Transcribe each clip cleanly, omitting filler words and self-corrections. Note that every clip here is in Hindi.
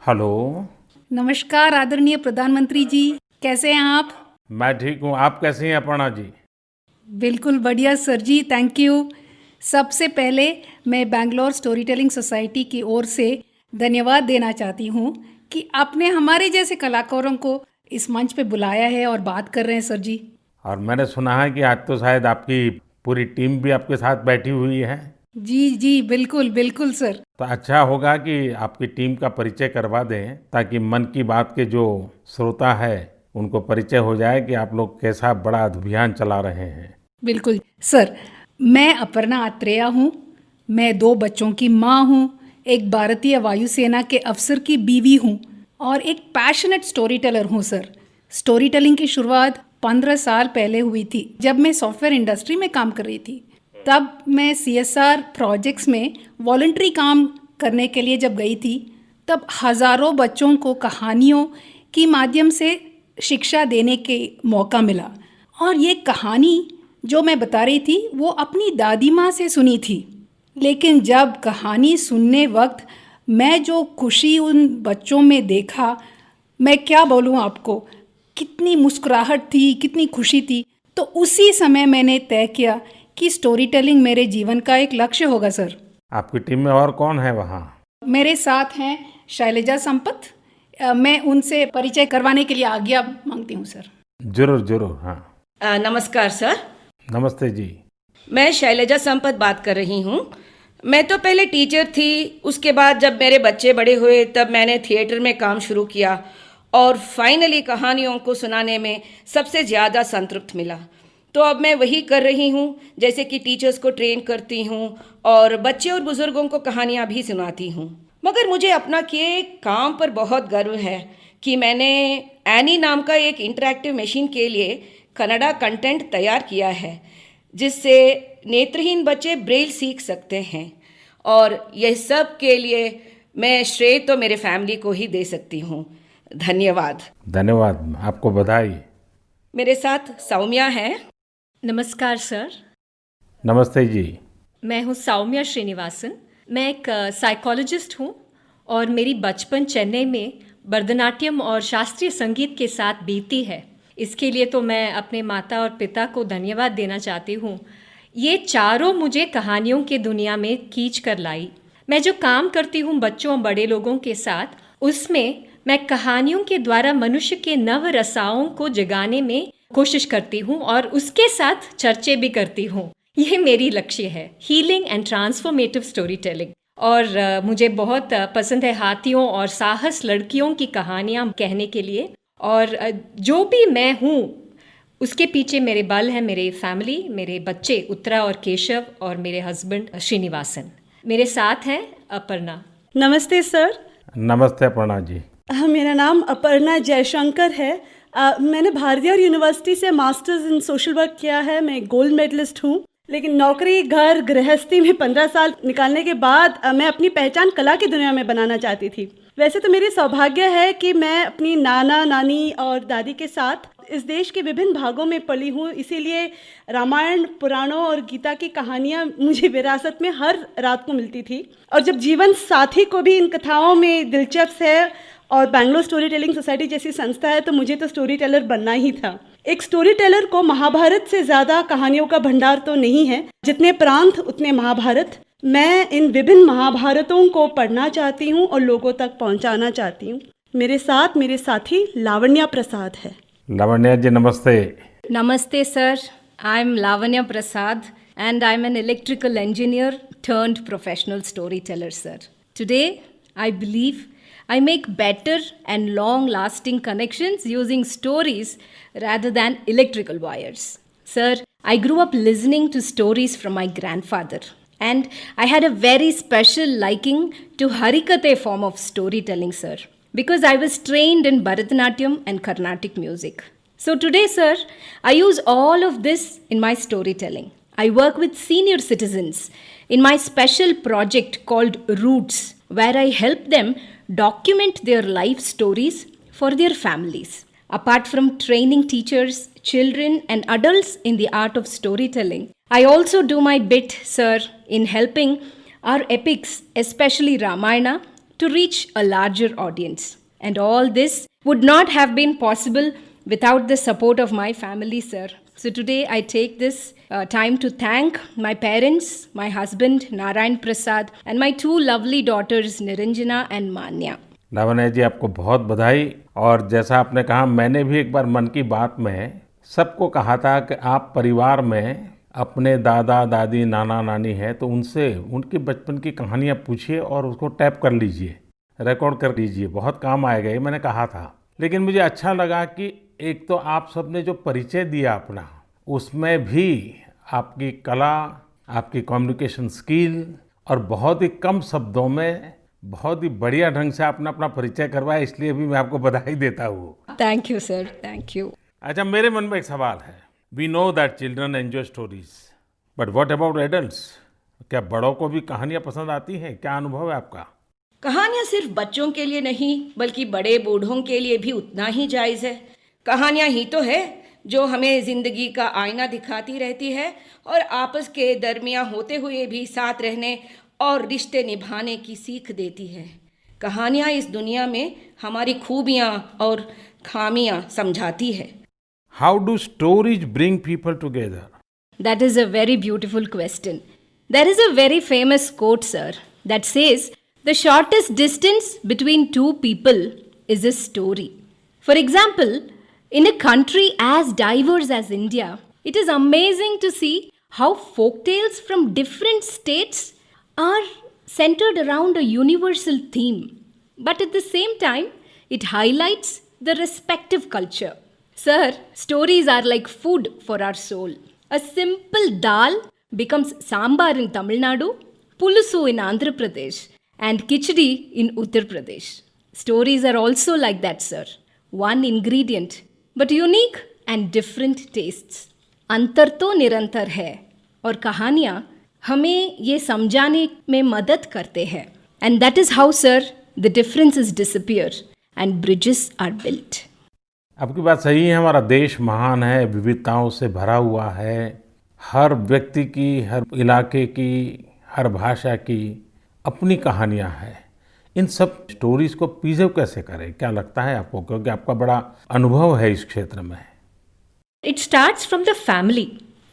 हेलो। नमस्कार आदरणीय प्रधानमंत्री जी, कैसे हैं आप? मैं ठीक हूँ। आप कैसी हैं अपर्णा जी? बिल्कुल बढ़िया सर जी, थैंक यू। सबसे पहले मैं बैंगलोर स्टोरी टेलिंग सोसाइटी की ओर से धन्यवाद देना चाहती हूँ कि आपने हमारे जैसे कलाकारों को इस मंच पे बुलाया है और बात कर रहे हैं सर जी। और मैंने सुना है कि आज तो शायद आपकी पूरी टीम भी आपके साथ बैठी हुई है। जी जी, बिल्कुल बिल्कुल सर। तो अच्छा होगा कि आपकी टीम का परिचय करवा दें ताकि मन की बात के जो श्रोता है उनको परिचय हो जाए कि आप लोग कैसा बड़ा अभियान चला रहे हैं। बिल्कुल सर, मैं अपर्णा आत्रेया हूँ। मैं 2 बच्चों की माँ हूँ, एक भारतीय वायुसेना के अफसर की बीवी हूँ और एक पैशनेट स्टोरी टेलर हूँ सर। स्टोरी टेलिंग की शुरुआत 15 साल पहले हुई थी जब मैं सॉफ्टवेयर इंडस्ट्री में काम कर रही थी। तब मैं CSR प्रोजेक्ट्स में वॉलंटरी काम करने के लिए जब गई थी, तब हज़ारों बच्चों को कहानियों के माध्यम से शिक्षा देने के मौका मिला। और ये कहानी जो मैं बता रही थी वो अपनी दादी माँ से सुनी थी। लेकिन जब कहानी सुनने वक्त मैं जो खुशी उन बच्चों में देखा, मैं क्या बोलूँ आपको, कितनी मुस्कुराहट थी, कितनी खुशी थी। तो उसी समय मैंने तय किया कि स्टोरी टेलिंग मेरे जीवन का एक लक्ष्य होगा सर। आपकी टीम में और कौन है वहाँ? मेरे साथ हैं शैलजा संपत। मैं उनसे परिचय करवाने के लिए आज्ञा मांगती हूँ सर। जरूर जरूर, हाँ। नमस्कार सर। नमस्ते जी। मैं शैलजा संपत बात कर रही हूँ। मैं तो पहले टीचर थी, उसके बाद जब मेरे बच्चे बड़े हुए तब मैंने थिएटर में काम शुरू किया और फाइनली कहानियों को सुनाने में सबसे ज़्यादा संतृप्त मिला। तो अब मैं वही कर रही हूँ, जैसे कि टीचर्स को ट्रेन करती हूँ और बच्चे और बुज़ुर्गों को कहानियाँ भी सुनाती हूँ। मगर मुझे अपना किए काम पर बहुत गर्व है कि मैंने एनी नाम का एक इंटरैक्टिव मशीन के लिए कन्नड़ा कंटेंट तैयार किया है, जिससे नेत्रहीन बच्चे ब्रेल सीख सकते हैं। और यह सब के लिए मैं श्रेय तो मेरे फैमिली को ही दे सकती हूँ। धन्यवाद। धन्यवाद, आपको बधाई। मेरे साथ सौम्या है। नमस्कार सर। नमस्ते जी। मैं हूँ सौम्या श्रीनिवासन। मैं एक साइकोलॉजिस्ट हूँ और मेरी बचपन चेन्नई में भरतनाट्यम और शास्त्रीय संगीत के साथ बीती है। इसके लिए तो मैं अपने माता और पिता को धन्यवाद देना चाहती हूँ। ये चारों मुझे कहानियों के दुनिया में खींच कर लाई। मैं जो काम करती हूँ बच्चों और बड़े लोगों के साथ, उसमें मैं कहानियों के द्वारा मनुष्य के नव रसाओं को जगाने में कोशिश करती हूँ और उसके साथ चर्चे भी करती हूँ। ये मेरी लक्ष्य है, healing and transformative story telling. और मुझे बहुत पसंद है हाथियों और साहस लड़कियों की कहानियाँ कहने के लिए। और जो भी मैं हूँ उसके पीछे मेरे बल है मेरे फैमिली, मेरे बच्चे उत्तरा और केशव और मेरे हस्बैंड श्रीनिवासन। मेरे साथ हैं अपर्णा। नमस्ते सर। नमस्ते अपर्णा जी। मेरा नाम अपर्णा जयशंकर है। मैंने भारतीय यूनिवर्सिटी से मास्टर्स इन सोशल वर्क किया है। मैं गोल्ड मेडलिस्ट हूँ, लेकिन नौकरी घर गृहस्थी में 15 साल निकालने के बाद मैं अपनी पहचान कला की दुनिया में बनाना चाहती थी। वैसे तो मेरी सौभाग्य है कि मैं अपनी नाना नानी और दादी के साथ इस देश के विभिन्न भागों में पली हूँ, इसीलिए रामायण पुराणों और गीता की कहानियाँ मुझे विरासत में हर रात को मिलती थी। और जब जीवन साथी को भी इन कथाओं में दिलचस्प है और बैंगलोर स्टोरी टेलिंग सोसाइटी जैसी संस्था है, तो मुझे तो स्टोरी टेलर बनना ही था। एक स्टोरी टेलर को महाभारत से ज़्यादा कहानियों का भंडार तो नहीं है। जितने प्रांत उतने महाभारत। मैं इन विभिन्न महाभारतों को पढ़ना चाहती हूँ और लोगों तक पहुँचाना चाहती हूँ। मेरे साथ मेरे साथी लावण्या प्रसाद है। लावण्या जी नमस्ते। नमस्ते sir. I am Lavanya Prasad and I'm an electrical engineer turned professional storyteller, sir. Today, I believe I make better and long-lasting connections using stories rather than electrical wires. Sir, I grew up listening to stories from my grandfather, and I had a very special liking to Harikathe form of storytelling, sir, because I was trained in Bharatanatyam and Carnatic music. So today, sir, I use all of this in my storytelling. I work with senior citizens in my special project called Roots, where I help them document their life stories for their families. Apart from training teachers, children, and adults in the art of storytelling, I also do my bit, sir, in helping our epics, especially Ramayana, to reach a larger audience. And all this would not have been possible without the support of my family, sir. So today I take this time to thank my parents, my husband Narayan Prasad, and my two lovely daughters Niranjana and Manya. Lavanya ji, आपको बहुत बधाई। और जैसा आपने कहा, मैंने भी एक बार मन की बात में सबको कहा था कि आप परिवार में अपने दादा दादी नाना नानी है तो उनसे उनकी बचपन की कहानियाँ पूछिए और उसको टैप कर लीजिए, रिकॉर्ड कर लीजिए, बहुत काम आएगा, ये मैंने कहा था। लेकिन मुझे अच्छा लगा कि एक तो आप सबने जो परिचय दिया अपना, उसमें भी आपकी कला, आपकी कम्युनिकेशन स्किल और बहुत ही कम शब्दों में बहुत ही बढ़िया ढंग से आपने अपना परिचय करवाया, इसलिए भी मैं आपको बधाई देता हूँ। Thank you, sir. Thank you. अच्छा, मेरे मन में एक सवाल है। We know that children enjoy stories, but what about adults? क्या बड़ों को भी कहानियाँ पसंद आती हैं? क्या अनुभव है आपका? कहानियाँ सिर्फ बच्चों के लिए नहीं बल्कि बड़े बूढ़ों के लिए भी उतना ही जायज़ है। कहानियाँ ही तो है जो हमें ज़िंदगी का आईना दिखाती रहती है और आपस के दरमियाँ होते हुए भी साथ रहने और रिश्ते निभाने की सीख देती है। कहानियाँ इस दुनिया में हमारी खूबियाँ और खामियाँ समझाती है। How do stories bring people together? That is a very beautiful question. There is a very famous quote, sir, that says, "The shortest distance between two people is a story." For example, in a country as diverse as India, it is amazing to see how folktales from different states are centered around a universal theme. But at the same time, it highlights the respective culture. Sir, stories are like food for our soul. A simple dal becomes sambar in Tamil Nadu, pulusu in Andhra Pradesh, and khichdi in Uttar Pradesh. Stories are also like that, sir. One ingredient, but unique and different tastes. अंतर तो निरंतर है और कहानियाँ हमें ये समझाने में मदद करते हैं. And that is how, sir, the differences disappear and bridges are built. आपकी बात सही है। हमारा देश महान है, विविधताओं से भरा हुआ है। हर व्यक्ति की, हर इलाके की, हर भाषा की अपनी कहानियाँ हैं। इन सब स्टोरीज को प्रिजर्व कैसे करें, क्या लगता है आपको? क्योंकि आपका बड़ा अनुभव है इस क्षेत्र में। It starts from the family.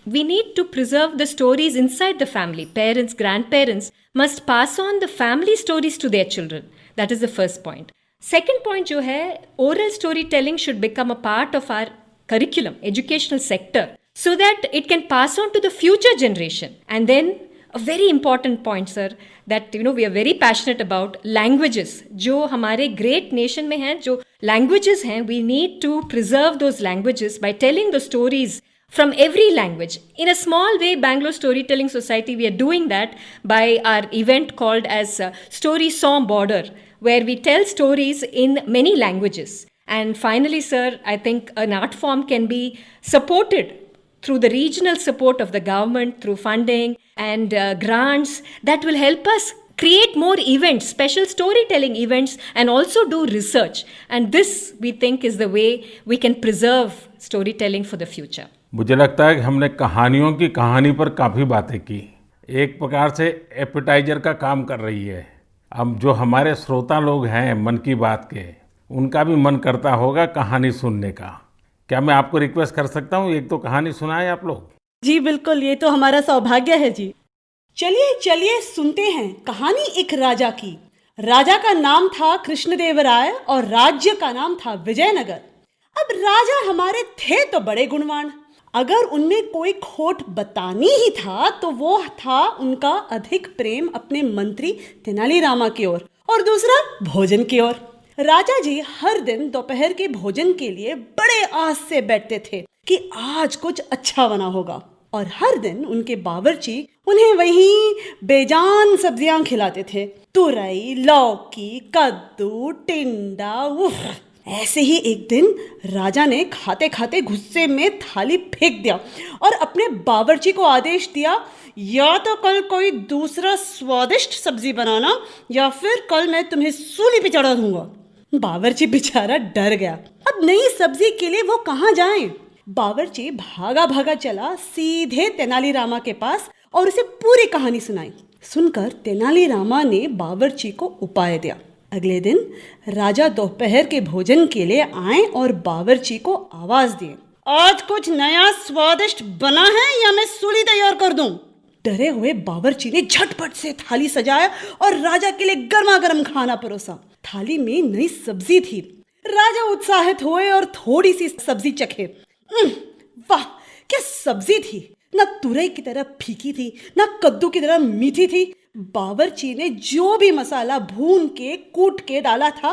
We need to preserve the stories inside the family. Parents, grandparents must pass on the family stories to their children. That is the first point. Second point जो है, oral storytelling should become a part of our curriculum, educational sector, so that it can pass on to the future generation. And then a very important point, sir, that we are very passionate about languages. जो हमारे great nation में हैं, जो languages हैं, we need to preserve those languages by telling the stories from every language. In a small way, Bangalore Storytelling Society, we are doing that by our event called as Story Song Border, where we tell stories in many languages. And finally, sir, I think an art form can be supported through the regional support of the government, through funding and grants that will help us create more events, special storytelling events, and also do research. And this, we think, is the way we can preserve storytelling for the future. मुझे लगता है कि हमने कहानियों की कहानी पर काफ़ी बातें की। एक प्रकार से एपेटाइजर का काम कर रही है। अब जो हमारे श्रोता लोग हैं मन की बात के, उनका भी मन करता होगा कहानी सुनने का। क्या मैं आपको रिक्वेस्ट कर सकता हूँ, एक तो कहानी सुनाएं आप लोग? जी बिल्कुल, ये तो हमारा सौभाग्य है जी। चलिए चलिए सुनते हैं कहानी एक राजा की। राजा का नाम था कृष्णदेवराय और राज्य का नाम था विजयनगर। अब राजा हमारे थे तो बड़े गुणवान, अगर उनमें कोई खोट बतानी ही था तो वो था उनका अधिक प्रेम अपने मंत्री तेनालीरामा की ओर और दूसरा भोजन की ओर। राजा जी हर दिन दोपहर के भोजन के लिए बड़े आस से बैठते थे कि आज कुछ अच्छा बना होगा, और हर दिन उनके बावर्ची उन्हें वही बेजान सब्जियां खिलाते थे। तुरई, लौकी, कद्दू, टिंडा, उफ। ऐसे ही एक दिन राजा ने खाते खाते गुस्से में थाली फेंक दिया और अपने बावर्ची को आदेश दिया, या तो कल कोई दूसरा स्वादिष्ट सब्जी बनाना या फिर कल मैं तुम्हें सूली पे चढ़ा दूंगा। बावर्ची बेचारा डर गया। अब नई सब्जी के लिए वो कहाँ जाए? बावर्ची भागा भागा चला सीधे तेनालीरामा के पास और उसे पूरी कहानी सुनाई। सुनकर तेनालीरामा ने बावर्ची को उपाय दिया। अगले दिन राजा दोपहर के भोजन के लिए आए और बावर्ची को आवाज दिए, आज कुछ नया स्वादिष्ट बना है या मैं सूली तैयार कर दूं? डरे हुए बावर्ची ने झटपट से थाली सजाया और राजा के लिए गर्मा गर्म खाना परोसा। थाली में नई सब्जी थी। राजा उत्साहित हुए और थोड़ी सी सब्जी चखे। वाह, क्या सब्जी थी! ना तुरई की तरह फीकी थी, ना कद्दू की तरह मीठी थी। बावर्ची ने जो भी मसाला भून के कूट के डाला था,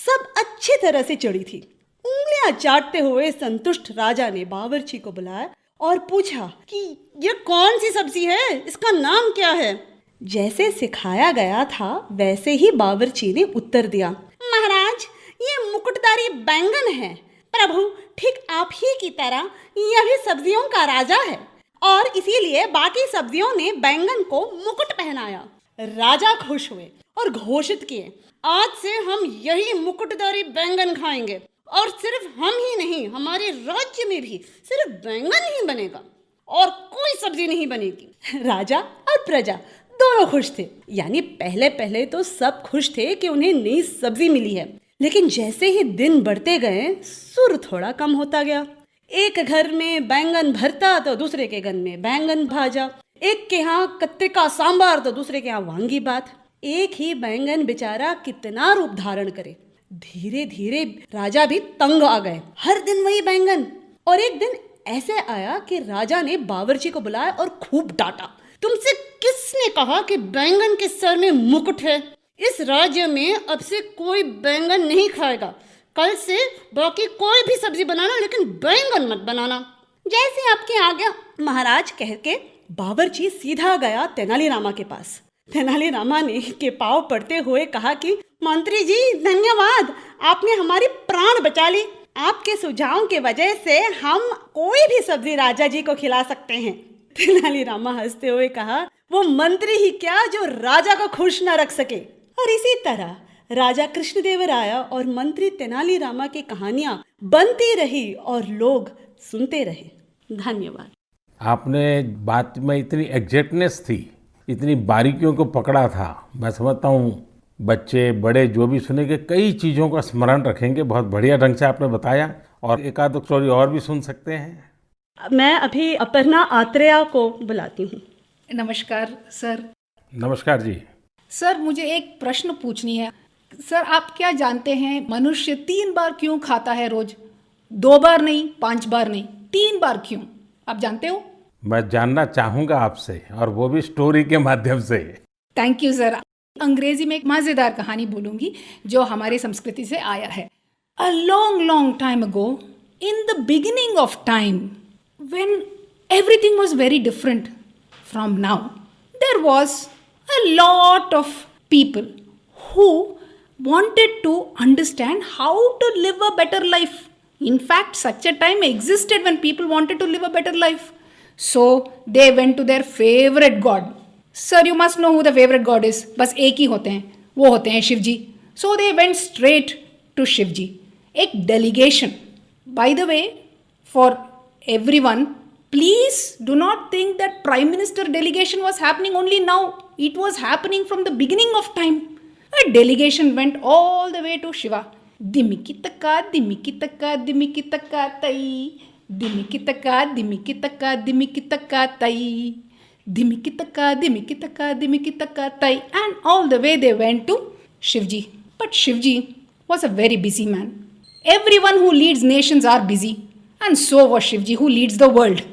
सब अच्छी तरह से चढ़ी थी। उंगलियां चाटते हुए संतुष्ट राजा ने बावर्ची को बुलाया और पूछा कि ये कौन सी सब्जी है, इसका नाम क्या है? जैसे सिखाया गया था वैसे ही बावर्ची ने उत्तर दिया, महाराज, ये मुकुटधारी बैंगन है। प्रभु, ठीक आप ही की तरह यह भी सब्जियों का राजा है और इसीलिए बाकी सब्जियों ने बैंगन को मुकुट पहनाया। राजा खुश हुए और घोषित किए, आज से हम यही मुकुटधारी बैंगन खाएंगे और सिर्फ हम ही नहीं, हमारे राज्य में भी सिर्फ बैंगन ही बनेगा और कोई सब्जी नहीं बनेगी। राजा और प्रजा दोनों खुश थे। यानी पहले पहले तो सब खुश थे कि उन्हें नई सब्जी मिली है, लेकिन जैसे ही दिन बढ़ते गए सुर थोड़ा कम होता गया। एक घर में बैंगन भरता तो दूसरे के घर में बैंगन भाजा, एक के यहाँ कत्तिका सांबार तो दूसरे के यहाँ वांगी बात। एक ही बैंगन बेचारा कितना रूप धारण करे। धीरे धीरे राजा भी तंग आ गए। हर दिन वही बैंगन। और एक दिन ऐसे आया कि राजा ने बावर्ची को बुलाया और खूब डांटा, तुमसे किसने कहा कि बैंगन के सर में मुकुट है? इस राज्य में अब से कोई बैंगन नहीं खाएगा। कल से बाकी कोई भी सब्जी बनाना, लेकिन बैंगन मत बनाना। जैसे आपकी आज्ञा महाराज, कह के बावर्ची सीधा गया तेनालीरामा के पास। तेनालीरामा ने के पांव पड़ते हुए कहा कि मंत्री जी धन्यवाद, आपने हमारी प्राण बचा ली। आपके सुझाव के वजह से हम कोई भी सब्जी राजा जी को खिला सकते हैं। तेनालीरामा हंसते हुए कहा, वो मंत्री ही क्या जो राजा को खुश न रख सके। और इसी तरह राजा कृष्णदेवराय और मंत्री तेनालीरामा की कहानियां बनती रही और लोग सुनते रहे। धन्यवाद। आपने बात में इतनी एग्जैक्टनेस थी, इतनी बारीकियों को पकड़ा था। मैं समझता हूँ बच्चे बड़े जो भी सुनेंगे कई चीज़ों का स्मरण रखेंगे। बहुत बढ़िया ढंग से आपने बताया और एक आध स्टोरी और भी सुन सकते हैं। मैं अभी अपर्णा आत्रेया को बुलाती हूँ। नमस्कार सर। नमस्कार जी। सर, मुझे एक प्रश्न पूछनी है। सर, आप क्या जानते हैं मनुष्य 3 बार क्यों खाता है रोज? 2 बार नहीं, 5 बार नहीं, 3 बार क्यों? आप जानते हो? मैं जानना चाहूँगा आपसे, और वो भी स्टोरी के माध्यम से। Thank you sir. अंग्रेजी में एक मज़ेदार कहानी बोलूँगी जो हमारी संस्कृति से आया है। A long long time ago, in the beginning of time, when everything was very different from now, there was a lot of people who wanted to understand how to live a better life. In fact, such a time existed when people wanted to live a better life. So they went to their favorite god. Sir, you must know who the favorite god is. बस एक ही होते हैं, वो होते हैं शिव जी. So they went straight to Shiv जी. एक delegation. By the way, for everyone, please do not think that Prime Minister delegation was happening only now. It was happening from the beginning of time. A delegation went all the way to Shiva. Dimiki taka, dimiki taka, dimiki taka tai. Dimiki taka, dimiki taka, dimiki taka tai. Dimiki taka, dimiki taka, dimiki taka tai. And all the way they went to Shivji. But Shivji was a very busy man. Everyone who leads nations are busy. And so was Shivji who leads the world.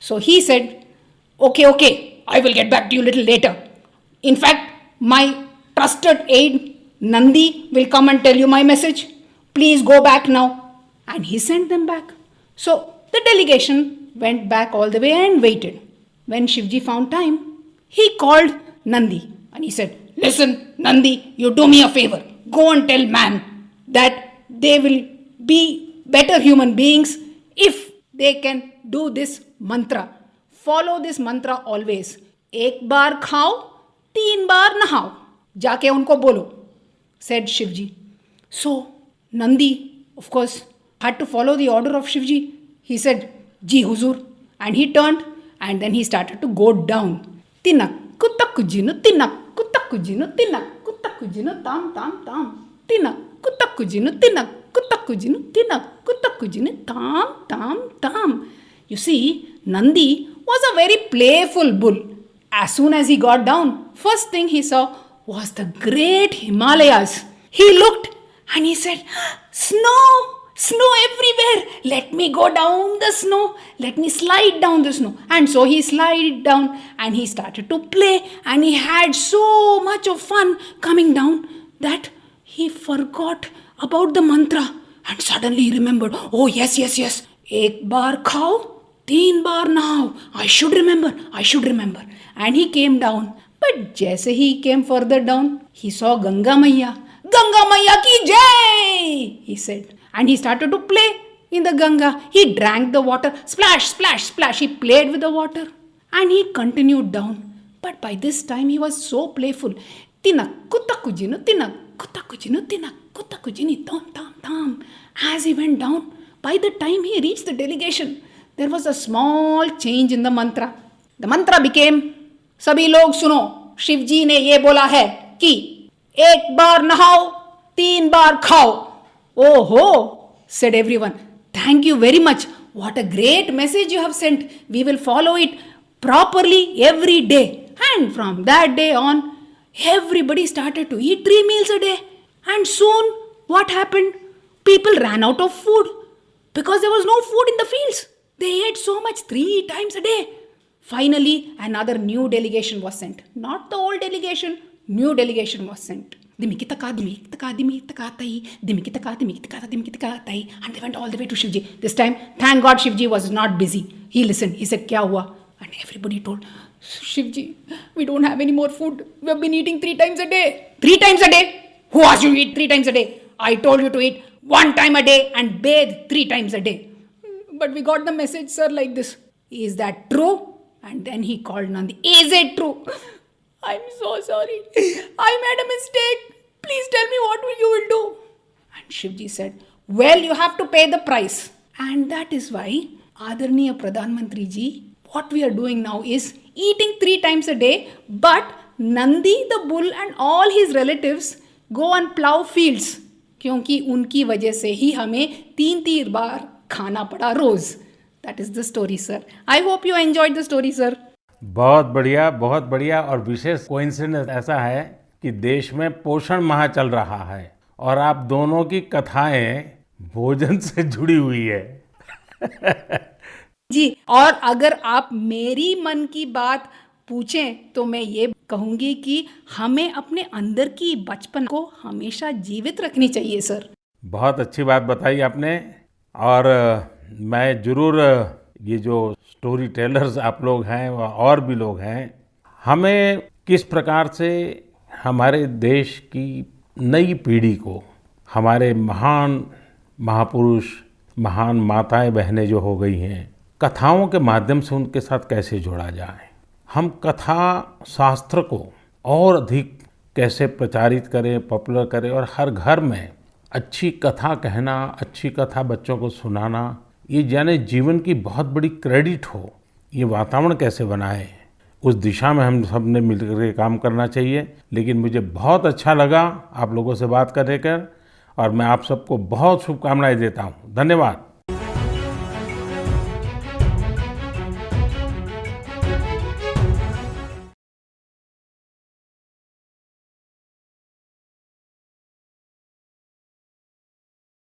So he said, okay, I will get back to you a little later. In fact, my trusted aide Nandi will come and tell you my message. Please go back now. And he sent them back. So the delegation went back all the way and waited. When Shivji found time, he called Nandi and he said, listen, Nandi, you do me a favor. Go and tell man that they will be better human beings if they can do this mantra. Follow this mantra always. 1 बार खाओ, 3 बार नहाओ, जाके उनको बोलो, said Shivji. So Nandi, of course, had to follow the order of Shivji. He said, Ji Huzur, and he turned and then he started to go down. Tinak kutakujinu, tinak kutakujinu, tinak kutak. కుతక్కుజిను తామ్ తామ్ తామ్ తినక్ కుతక్కుజిను తినక్ కుతక్కుజిను తినక్ కుతక్కుజిను తామ్ తామ్ తామ్. You see, Nandi was a very playful bull. As soon as he got down, first thing he saw was the great Himalayas. He looked and he said, "Snow! Snow everywhere! Let me go down the snow. Let me slide down the snow." And so he slid down and he started to play, and he had so much of fun coming down that he forgot about the mantra, and suddenly he remembered, "Oh yes, yes, yes. Ek baar khao, teen baar nahao. I should remember, I should remember." And he came down. But जैसे he came further down, he saw Ganga Maiya. "Ganga Maiya ki jai!" he said. And he started to play in the Ganga. He drank the water. Splash, splash, splash. He played with the water. And he continued down. But by this time he was so playful. Tinak kutakujinu, tinak kutakujinu, tinak kutakujini, tam, tam, tam. As he went down, by the time he reached the delegation, there was a small change in the mantra. The mantra became, सभी लोग सुनो, शिव जी ने ये बोला है कि एक बार नहाओ, 3 बार खाओ. "Oh, said everyone. "Thank you very much. What a great message you have sent. We will follow it properly every day." And from that day on, everybody started to eat 3 meals a day. And soon, what happened? People ran out of food because there was no food in the fields. They ate so much 3 times a day. Finally, another new delegation was sent. Not the old delegation, new delegation was sent. Dimikitaka, dimikitaka, dimikitaka, tai, dimikitaka, dimikitaka, dimikitaka, tai. And they went all the way to Shivji. This time, thank God Shivji was not busy. He listened. He said, "Kya hua?" And everybody told, "Shivji, we don't have any more food. We have been eating 3 times a day." 3 times a day? Who asked you to eat 3 times a day? I told you to eat 1 time a day and bathe 3 times a day. But we got the message, sir, like this. Is that true? And then he called Nandi. "Is it true?" "I'm so sorry. I made a mistake. Please tell me what you will do." And Shivji said, "Well, you have to pay the price." And that is why, Adarniya Pradhan Mantri ji, what we are doing now is eating 3 times a day, but Nandi the bull and all his relatives go and plow fields. क्योंकि उनकी वजह से ही हमें 3 बार खाना पड़ा रोज. That is the story, sir. I hope you enjoyed the story, sir. बहुत बढ़िया, बहुत बढ़िया. और विशेष कोइंसिडेंस ऐसा है कि देश में पोषण माह चल रहा है और आप दोनों की कथाएं भोजन से जुड़ी हुई है. जी, और अगर आप मेरी मन की बात पूछें तो मैं ये कहूँगी कि हमें अपने अंदर की बचपन को हमेशा जीवित रखनी चाहिए, सर. बहुत अच्छी बात बताई आपने. और मैं ज़रूर ये जो स्टोरी टेलर्स आप लोग हैं और भी लोग हैं, हमें किस प्रकार से हमारे देश की नई पीढ़ी को हमारे महान महापुरुष, महान माताएं बहनें जो हो गई हैं, कथाओं के माध्यम से उनके साथ कैसे जोड़ा जाए. हम कथा शास्त्र को और अधिक कैसे प्रचारित करें, पॉपुलर करें और हर घर में अच्छी कथा कहना, अच्छी कथा बच्चों को सुनाना, ये जाने जीवन की बहुत बड़ी क्रेडिट हो, ये वातावरण कैसे बनाए, उस दिशा में हम सब ने मिलकर के काम करना चाहिए. लेकिन मुझे बहुत अच्छा लगा आप लोगों से बात करने कर, और मैं आप सबको बहुत शुभकामनाएं देता हूँ. धन्यवाद.